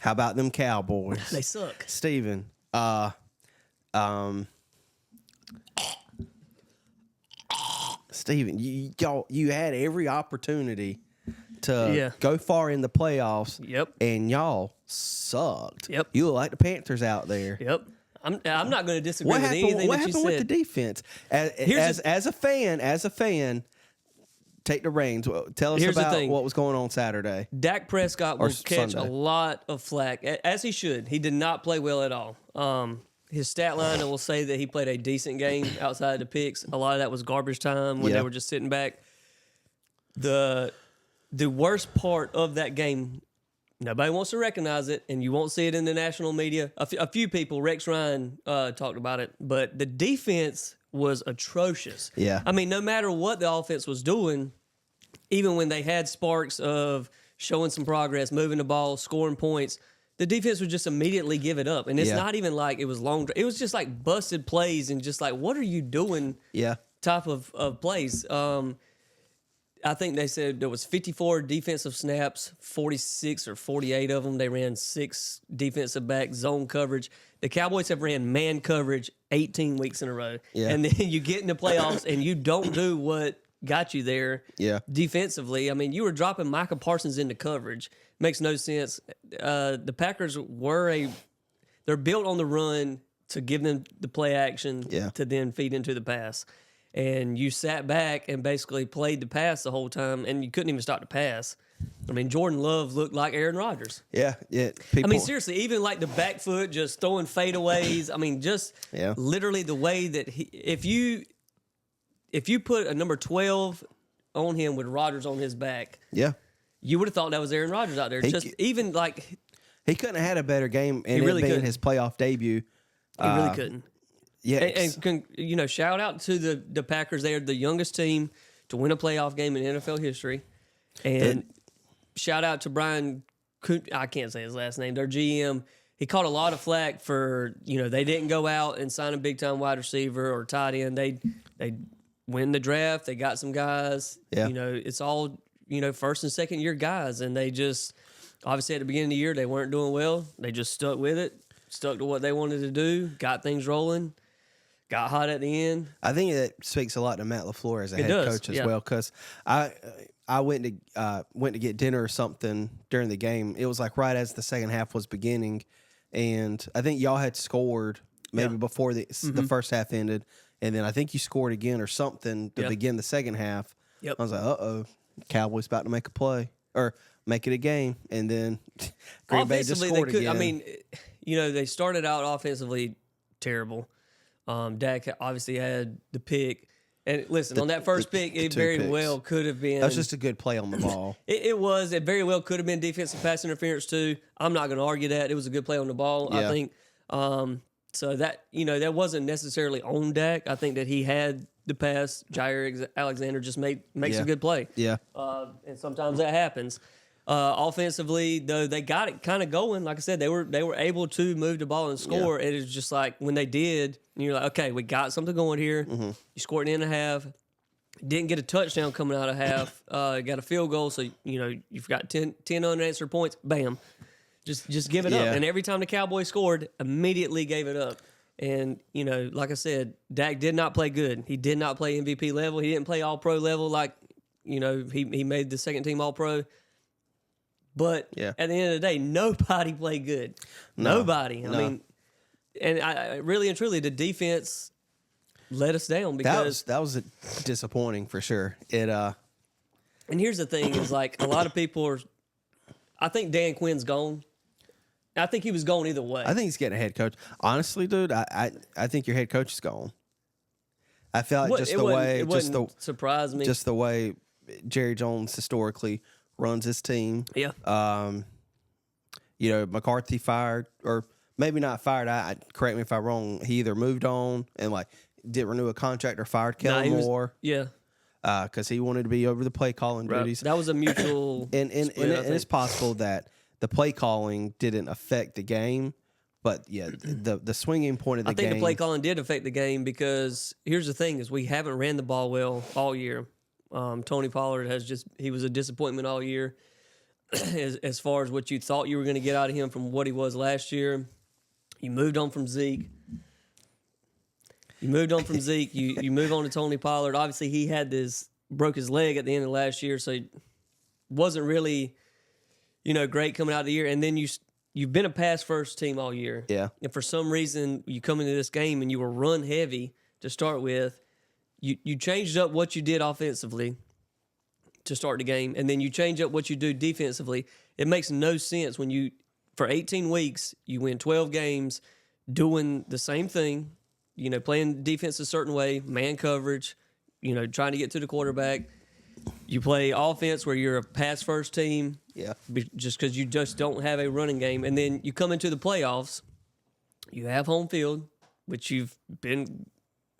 How about them Cowboys? They suck. Steven, Steven, you had every opportunity to go far in the playoffs. Yep. And y'all sucked. Yep. You look like the Panthers out there. Yep. I'm not going to disagree with anything what that you said. happened with the defense? As a fan, take the reins. Tell us about what was going on Saturday. Dak Prescott will catch Sunday. a lot of flack, as he should. He did not play well at all. His stat line will say that he played a decent game outside of the picks. A lot of that was garbage time when they were just sitting back. The worst part of that game, nobody wants to recognize it, and you won't see it in the national media. A few people, Rex Ryan talked about it, but the defense was atrocious. Yeah. I mean, no matter what the offense was doing, even when they had sparks of showing some progress, moving the ball, scoring points, the defense would just immediately give it up. And it's not even like it was long. It was just like busted plays and just like, what are you doing? Yeah. Type of plays. I think they said there was 54 defensive snaps, 46 or 48 of them. They ran 6 defensive back zone coverage. The Cowboys have ran man coverage 18 weeks in a row. Yeah. And then you get in the playoffs and you don't do what got you there defensively. I mean, you were dropping Micah Parsons into coverage. Makes no sense. The Packers they're built on the run to give them the play action to then feed into the pass. And you sat back and basically played the pass the whole time, and you couldn't even stop the pass. I mean, Jordan Love looked like Aaron Rodgers. Yeah. I mean, seriously, even like the back foot, just throwing fadeaways. I mean, just literally the way that if you put a number 12 on him with Rodgers on his back, you would have thought that was Aaron Rodgers out there. He couldn't have had a better game, and really being his playoff debut. He really couldn't. Yeah, and shout out to the Packers. They are the youngest team to win a playoff game in NFL history. And shout out to Brian, I can't say his last name, their GM. He caught a lot of flack for, they didn't go out and sign a big-time wide receiver or tight end. They win the draft. They got some guys. Yeah. It's all, first and second year guys. And they just, obviously at the beginning of the year, they weren't doing well. They just stuck with it, stuck to what they wanted to do, got things rolling. Got hot at the end. I think it speaks a lot to Matt Lefluer as a head coach as well, because I went to get dinner or something during the game. It was like right as the second half was beginning, and I think y'all had scored maybe before the first half ended, and then I think you scored again or something to begin the second half. Yep. I was like, uh-oh, Cowboys about to make a play or make it a game, and then Green Bay just scored again. I mean, they started out offensively terrible. Dak obviously had the pick. And listen, on that first pick, it very well could have been. That was just a good play on the ball. It was. It very well could have been defensive pass interference, too. I'm not going to argue that. It was a good play on the ball, I think. So that, that wasn't necessarily on Dak. I think that he had the pass. Jair Alexander just makes a good play. Yeah. And sometimes that happens. Offensively, though, they got it kind of going. Like I said, they were able to move the ball and score. It is just like when they did, you're like, okay, we got something going here. Mm-hmm. You scored in a half. Didn't get a touchdown coming out of half. Got a field goal, so you've got 10 unanswered points. Bam, just give it up. And every time the Cowboys scored, immediately gave it up. And like I said, Dak did not play good. He did not play MVP level. He didn't play All Pro level. Like he made the second team All Pro. But at the end of the day, nobody played good. Nobody. I mean, and I really and truly, the defense let us down because that was disappointing for sure. And here's the thing: is like a lot of people are. I think Dan Quinn's gone. I think he was gone either way. I think he's getting a head coach. Honestly, dude, I think your head coach is gone. I feel like it wouldn't surprise me. Just the way Jerry Jones historically runs his team. Yeah. McCarthy fired, or maybe not fired. Correct me if I'm wrong. He either moved on and didn't renew a contract or fired Kellen Moore. Because he wanted to be over the play calling duties. That was a mutual. and it's possible that the play calling didn't affect the game. But the swinging point of the game. I think the play calling did affect the game because here's the thing: is we haven't ran the ball well all year. Tony Pollard he was a disappointment all year. as far as what you thought you were going to get out of him from what he was last year. You moved on from Zeke. You move on to Tony Pollard. Obviously, he had broke his leg at the end of last year, so he wasn't really, great coming out of the year. And then you've been a pass first team all year. Yeah. And for some reason, you come into this game and you were run heavy to start with. You changed up what you did offensively to start the game, and then you change up what you do defensively. It makes no sense when for 18 weeks, you win 12 games doing the same thing, playing defense a certain way, man coverage, trying to get to the quarterback. You play offense where you're a pass-first team, just because you just don't have a running game. And then you come into the playoffs, you have home field, which you've been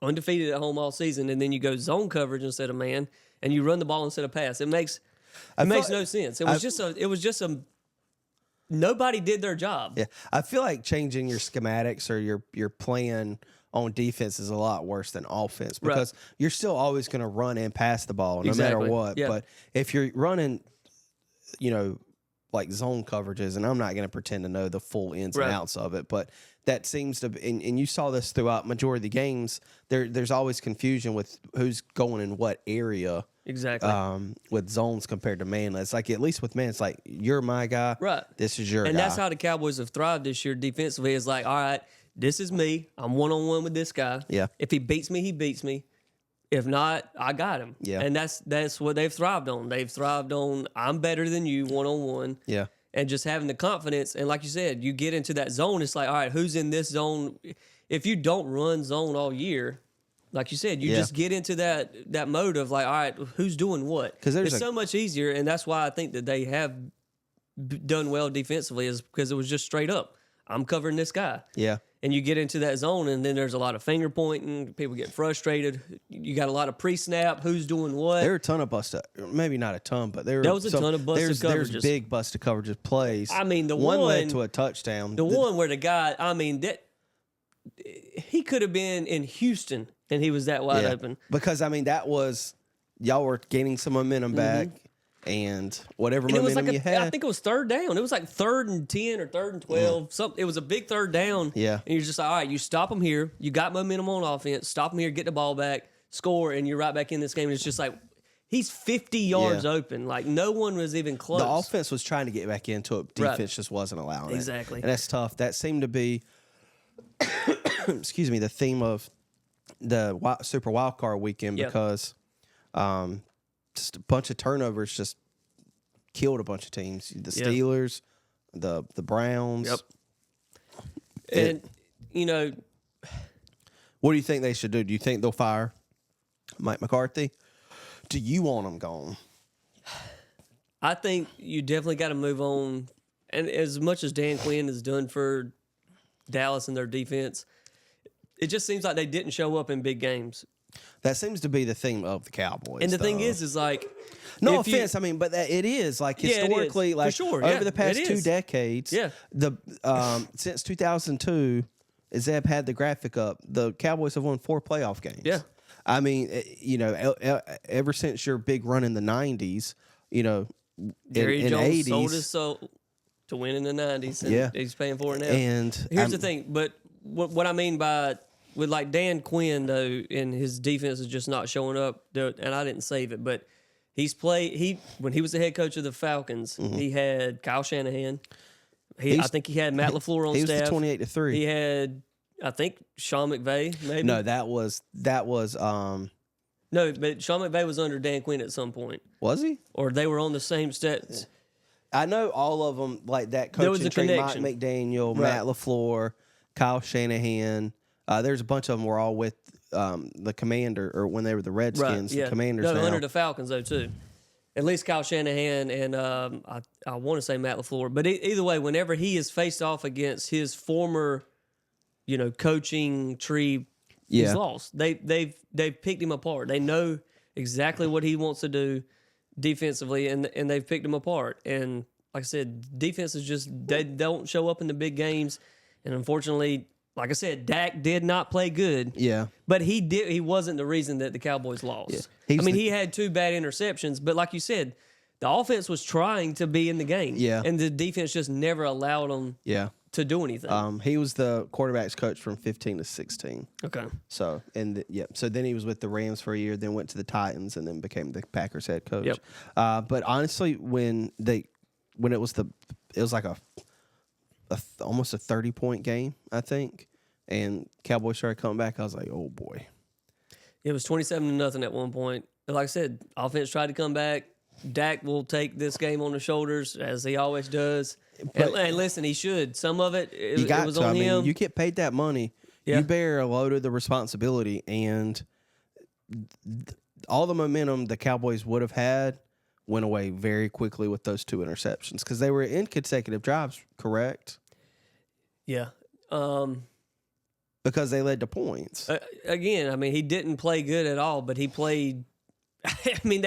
undefeated at home all season, and then you go zone coverage instead of man, and you run the ball instead of pass. It makes no sense. It was just a nobody did their job. Yeah, I feel like changing your schematics or your plan on defense is a lot worse than offense because you're still always going to run and pass the ball no matter what. Yeah. But if you're running, like zone coverages, and I'm not going to pretend to know the full ins and outs of it, but that seems to be, and you saw this throughout majority of the games, there's always confusion with who's going in what area. Exactly. With zones compared to man. It's like, at least with man, it's like, you're my guy. Right. This is your guy. And that's how the Cowboys have thrived this year defensively. It's like, all right, this is me. I'm one-on-one with this guy. Yeah. If he beats me, he beats me. If not, I got him. Yeah. And that's what they've thrived on. They've thrived on, I'm better than you one-on-one. Yeah. And just having the confidence. And like you said, you get into that zone. It's like, all right, who's in this zone? If you don't run zone all year, like you said, you just get into that mode of like, all right, who's doing what? Because it's so much easier, and that's why I think that they have done well defensively, is because it was just straight up, I'm covering this guy. Yeah. And you get into that zone, and then there's a lot of finger pointing. People get frustrated. You got a lot of pre-snap. Who's doing what? There were a ton of busted, maybe not a ton, but there was a ton of busted coverages. There's big busted coverages plays. I mean, the one led to a touchdown. The one where the guy, he could have been in Houston, and he was that wide open. Because, that was, y'all were gaining some momentum back, and whatever momentum you had. I think it was third down. It was like 3rd and 10 or 3rd and 12. It was a big third down. Yeah. And you're just like, all right, you stop them here. You got momentum on offense. Stop them here, get the ball back, score, and you're right back in this game. And it's just like, he's 50 yards open. Like, no one was even close. The offense was trying to get back into it. Defense just wasn't allowing it. Exactly. And that's tough. That seemed to be, excuse me, the theme of the Super Wild Card weekend because just a bunch of turnovers just killed a bunch of teams. The Steelers, the Browns. Yep. What do you think they should do? Do you think they'll fire Mike McCarthy? Do you want him gone? I think you definitely got to move on. And as much as Dan Quinn has done for Dallas and their defense, it just seems like they didn't show up in big games. That seems to be the theme of the Cowboys. And the thing is like, no offense, but that it is like historically, like for sure. Over the past 2 decades, since 2002, as Zeb had the graphic up, the Cowboys have won 4 playoff games. Yeah, ever since your big run in the 90s, Jerry in Jones 80s, sold his soul to win in the 90s, and he's paying for it now. And here's the thing, but what I mean by with like Dan Quinn though, and his defense is just not showing up. And I didn't save it, but when he was the head coach of the Falcons, he had Kyle Shanahan. I think he had Matt Lefluer on staff. He was the 28-3. He had, I think, Sean McVay. Maybe no, that was. No, but Sean McVay was under Dan Quinn at some point. Was he? Or they were on the same stats. I know all of them like that. Coaching tree: Mike McDaniel, Matt Lefluer, Kyle Shanahan. There's a bunch of them were all with the Commander, or when they were the Redskins, the Commanders. No, under the Falcons though too. At least Kyle Shanahan and I want to say Matt Lefluer. But either way, whenever he is faced off against his former, coaching tree, he's lost. They've picked him apart. They know exactly what he wants to do defensively, and they've picked him apart. And like I said, defense is just, they don't show up in the big games. And unfortunately, like I said, Dak did not play good. Yeah. But he wasn't the reason that the Cowboys lost. Yeah. He had 2 bad interceptions, but like you said, the offense was trying to be in the game. Yeah. And the defense just never allowed them to do anything. He was the quarterback's coach from 15 to 16. Okay. So, so then he was with the Rams for a year, then went to the Titans, and then became the Packers head coach. Yep. But honestly, when it was like almost a 30-point game, I think, and Cowboys started coming back, I was like, oh boy. It was 27-0 at one point. Like I said, offense tried to come back. Dak will take this game on the shoulders, as he always does. And listen, he should. Some of it, it was on him. You get paid that money. Yeah. You bear a load of the responsibility, and all the momentum the Cowboys would have had went away very quickly with those 2 interceptions because they were in consecutive drives, correct? Yeah. Because they led to points. Again, I mean, he didn't play good at all, but he played. I mean,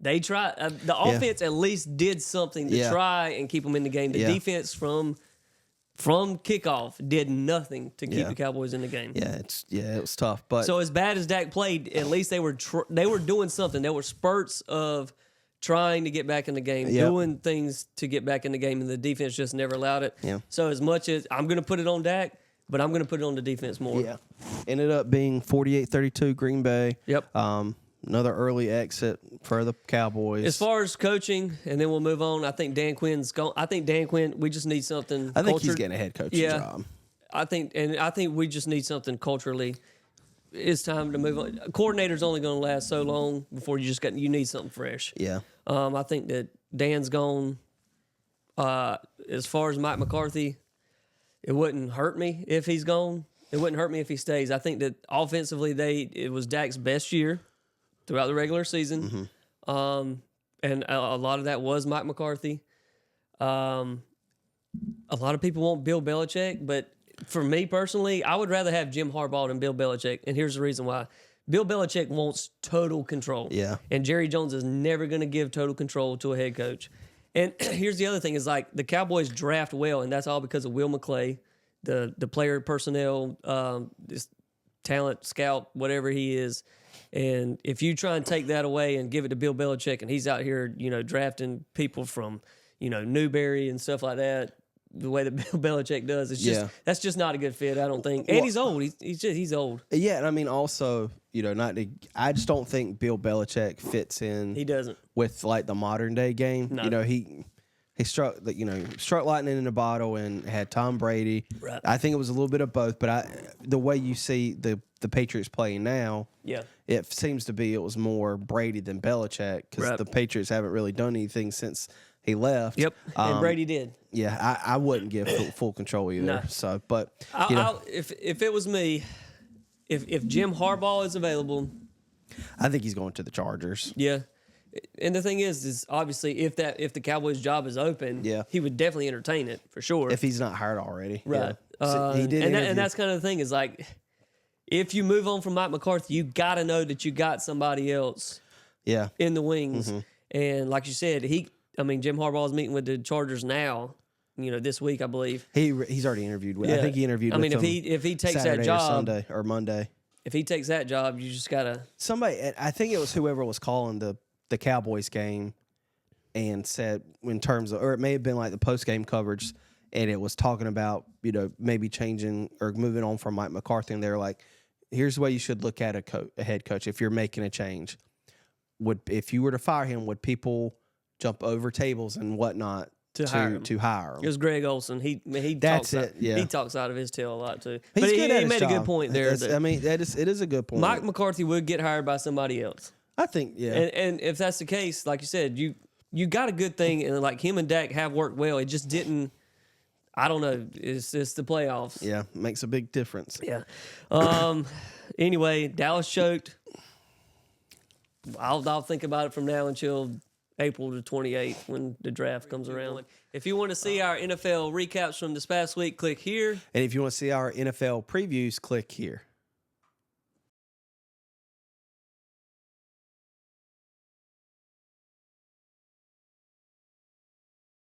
they tried. The offense at least did something to try and keep them in the game. The defense from kickoff did nothing to keep the Cowboys in the game. It was tough. But so as bad as Dak played, at least they were doing something. There were spurts of trying to get back in the game, doing things to get back in the game, and the defense just never allowed it. Yeah. So as much as I'm going to put it on Dak, but I'm going to put it on the defense more. Yeah. Ended up being 48-32 Green Bay. Yep. Another early exit for the Cowboys. As far as coaching, and then we'll move on. I think Dan Quinn's gone. I think Dan Quinn. We just need something. I think he's getting a head coaching job. I think we just need something culturally. It's time to move on. A coordinator's only going to last so long before you need something fresh. Yeah. I think that Dan's gone. As far as Mike McCarthy, it wouldn't hurt me if he's gone. It wouldn't hurt me if he stays. I think that offensively, it was Dak's best year throughout the regular season. Mm-hmm. And a lot of that was Mike McCarthy. A lot of people want Bill Belichick, but for me personally, I would rather have Jim Harbaugh than Bill Belichick, and here's the reason why. Bill Belichick wants total control. Yeah. And Jerry Jones is never going to give total control to a head coach. And here's the other thing is like the Cowboys draft well, and that's all because of Will McClay, the player personnel, this talent scout, whatever he is. And if you try and take that away and give it to Bill Belichick, and he's out here, drafting people from, Newberry and stuff like that, the way that Bill Belichick does, it's just that's just not a good fit, I don't think. And he's old. He's old. Yeah, and I mean also, I just don't think Bill Belichick fits in. He doesn't with like the modern day game. No. He struck lightning in a bottle and had Tom Brady. Right. I think it was a little bit of both, but the way you see the Patriots playing now, it seems to be it was more Brady than Belichick because the Patriots haven't really done anything since he left. Yep, and Brady did. Yeah, I wouldn't give full control either. No. So, but if it was me, if Jim Harbaugh is available, I think he's going to the Chargers. Yeah. And the thing is obviously if the Cowboys job is open, he would definitely entertain it for sure. If he's not hired already, right? So he did, and that's kind of the thing is like, if you move on from Mike McCarthy, you got to know that you got somebody else, in the wings. Mm-hmm. And like you said, Jim Harbaugh is meeting with the Chargers now. This week I believe he's already interviewed with. I think he interviewed. With them if he takes Saturday that job, or Sunday or Monday. If he takes that job, you just gotta somebody. I think it was whoever was calling the Cowboys game and said in terms of, or it may have been like the post game coverage, and it was talking about maybe changing or moving on from Mike McCarthy, and they're like, here's the way you should look at a head coach if you're making a change. If you were to fire him, would people jump over tables and whatnot to hire him? It was Greg Olson. He talks out of his tail a lot too. But he made a good point there. It is a good point. Mike McCarthy would get hired by somebody else. I think, yeah. And if that's the case, like you said, you got a good thing, and like him and Dak have worked well. It just didn't. I don't know. It's the playoffs. Yeah, makes a big difference. Yeah. Anyway, Dallas choked. I'll think about it from now until April the 28th when the draft comes around. If you want to see our NFL recaps from this past week, click here. And if you want to see our NFL previews, click here.